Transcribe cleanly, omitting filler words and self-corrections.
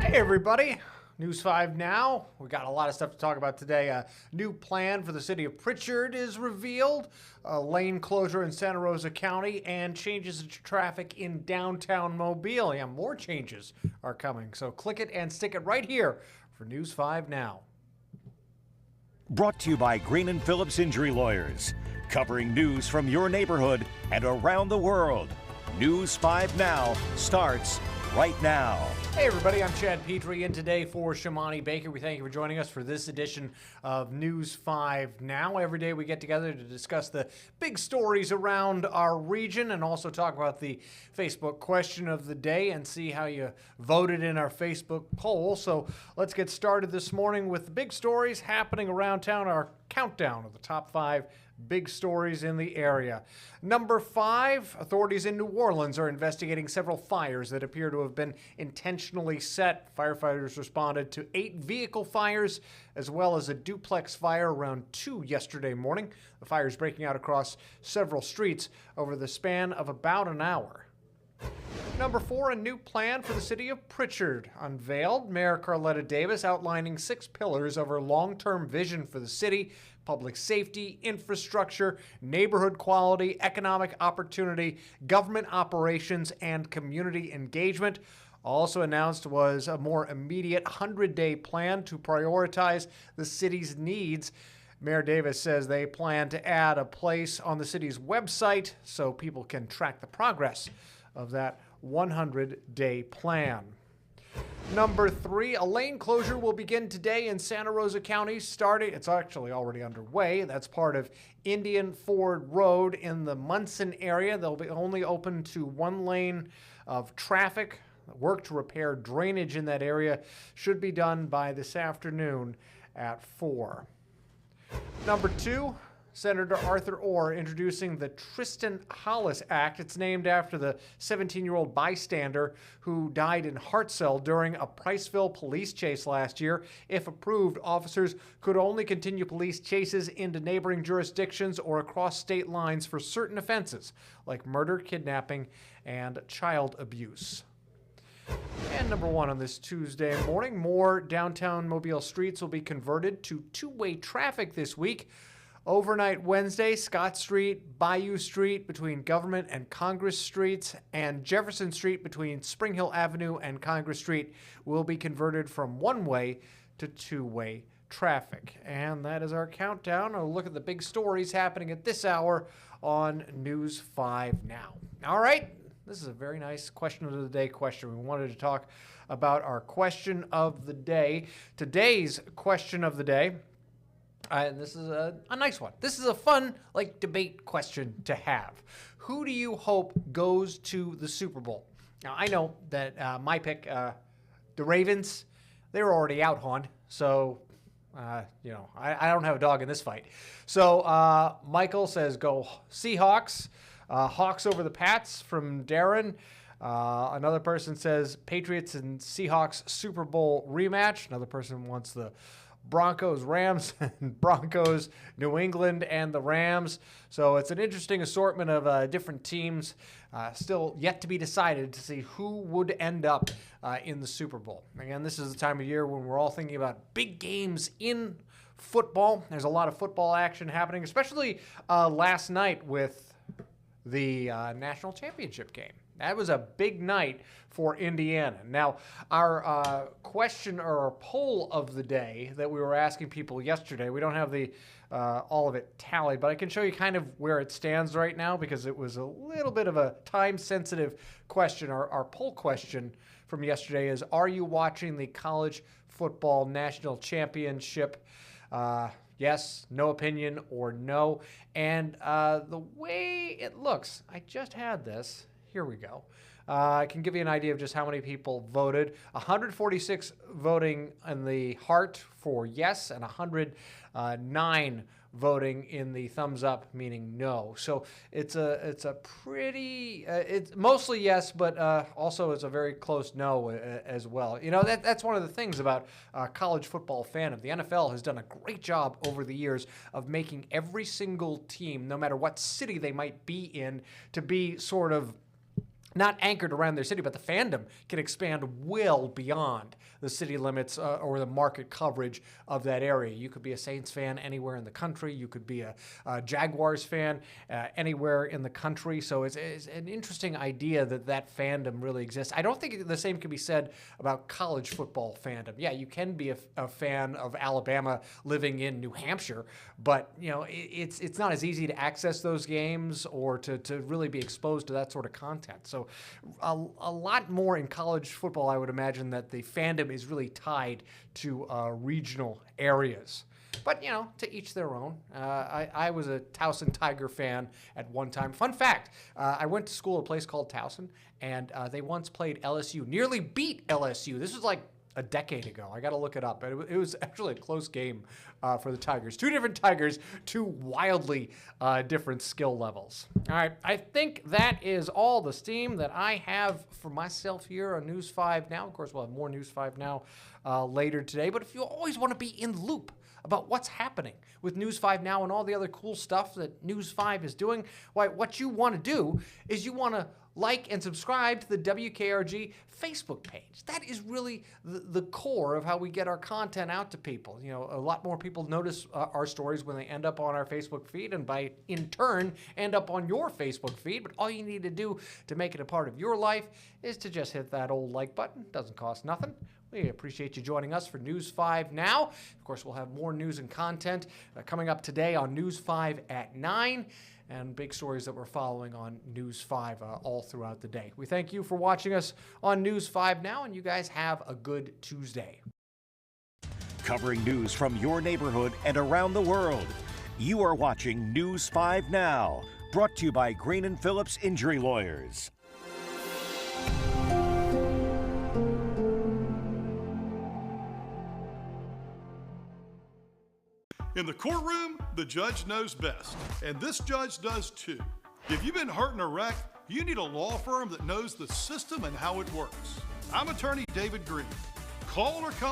Hey everybody, News 5 now. We got a lot of stuff to talk about today. A new plan for the city of Pritchard is revealed, a lane closure in Santa Rosa County, and changes to traffic in downtown Mobile. Yeah, more changes are coming, so click it and stick it right here for News 5 now. Brought to you by Green and Phillips Injury Lawyers, covering news from your neighborhood and around the world. News 5 Now starts right now. Hey everybody, I'm Chad Petrie, and today for Shamani Baker, we thank you for joining us for this edition of News 5 Now. Every day we get together to discuss the big stories around our region and also talk about the Facebook question of the day and see how you voted in our Facebook poll. So let's get started this morning with the big stories happening around town, our countdown of the top 5 big stories in the area. Number 5, authorities in New Orleans are investigating several fires that appear to have been intentionally set. Firefighters responded to 8 vehicle fires as well as a duplex fire around 2 yesterday morning. The fires breaking out across several streets over the span of about an hour. Number 4, a new plan for the city of Pritchard unveiled. Mayor Carletta Davis outlining 6 pillars of her long-term vision for the city: public safety, infrastructure, neighborhood quality, economic opportunity, government operations, and community engagement. Also announced was a more immediate 100-day plan to prioritize the city's needs. Mayor Davis says they plan to add a place on the city's website so people can track the progress of that 100-day plan. Number 3, a lane closure will begin today in Santa Rosa County. It's actually already underway. That's part of Indian Ford Road in the Munson area. They'll be only open to 1 lane of traffic. Work to repair drainage in that area should be done by this afternoon at 4. Number 2, Senator Arthur Orr introducing the Tristan Hollis Act. It's named after the 17-year-old bystander who died in Hartselle during a Priceville police chase last year. If approved, officers could only continue police chases into neighboring jurisdictions or across state lines for certain offenses like murder, kidnapping, and child abuse. And number 1 on this Tuesday morning, more downtown Mobile streets will be converted to two-way traffic this week. Overnight Wednesday, Scott Street, Bayou Street between Government and Congress Streets, and Jefferson Street between Spring Hill Avenue and Congress Street will be converted from one-way to two-way traffic. And that is our countdown. A look at the big stories happening at this hour on News 5 Now. All right, this is a very nice question of the day question. We wanted to talk about our question of the day. Today's question of the day, and this is a nice one. This is a fun, debate question to have. Who do you hope goes to the Super Bowl? Now, I know that my pick, the Ravens, they were already out, hon. So, I don't have a dog in this fight. So, Michael says go Seahawks. Hawks over the Pats from Darren. Another person says Patriots and Seahawks Super Bowl rematch. Another person wants the Broncos, Rams, and Broncos, New England, and the Rams. So it's an interesting assortment of different teams. Still yet to be decided to see who would end up in the Super Bowl. Again, this is the time of year when we're all thinking about big games in football. There's a lot of football action happening, especially last night with the national championship game. That was a big night for Indiana. Now, our question or our poll of the day that we were asking people yesterday, we don't have the all of it tallied, but I can show you kind of where it stands right now because it was a little bit of a time-sensitive question. Our poll question from yesterday is, are you watching the college football national championship? Yes, no opinion, or no. And the way it looks, I just had this. Here we go. I can give you an idea of just how many people voted. 146 voting in the heart for yes, and 109 voting in the thumbs up, meaning no. So it's a pretty, it's mostly yes, but also it's a very close no as well. You know, that's one of the things about college football fandom. The NFL has done a great job over the years of making every single team, no matter what city they might be in, to be sort of not anchored around their city, but the fandom can expand well beyond the city limits or the market coverage of that area. You could be a Saints fan anywhere in the country. You could be a Jaguars fan anywhere in the country. So it's an interesting idea that fandom really exists. I don't think the same can be said about college football fandom. Yeah, you can be a fan of Alabama living in New Hampshire, but it's not as easy to access those games or to really be exposed to that sort of content. So a lot more in college football, I would imagine, that the fandom is really tied to regional areas. But, to each their own. I was a Towson Tiger fan at one time. Fun fact, I went to school at a place called Towson, and they once played LSU, nearly beat LSU. This was like a decade ago. I got to look it up. It was actually a close game for the Tigers. Two different Tigers, two wildly different skill levels. All right, I think that is all the steam that I have for myself here on News 5 Now. Of course, we'll have more News 5 Now later today. But if you always want to be in the loop about what's happening with News 5 Now and all the other cool stuff that News 5 is doing, what you want to do is you want to like and subscribe to the WKRG Facebook page. That is really the core of how we get our content out to people. A lot more people notice our stories when they end up on our Facebook feed, and by in turn end up on your Facebook feed. But all you need to do to make it a part of your life is to just hit that old like button. Doesn't cost nothing. We appreciate you joining us for News 5 Now. Of course, we'll have more news and content coming up today on News 5 at 9. And big stories that we're following on News 5 all throughout the day. We thank you for watching us on News 5 Now, and you guys have a good Tuesday. Covering news from your neighborhood and around the world. You are watching News 5 Now, brought to you by Green & Phillips Injury Lawyers. In the courtroom, the judge knows best, and this judge does too. If you've been hurt in a wreck, you need a law firm that knows the system and how it works. I'm attorney David Green. Call or come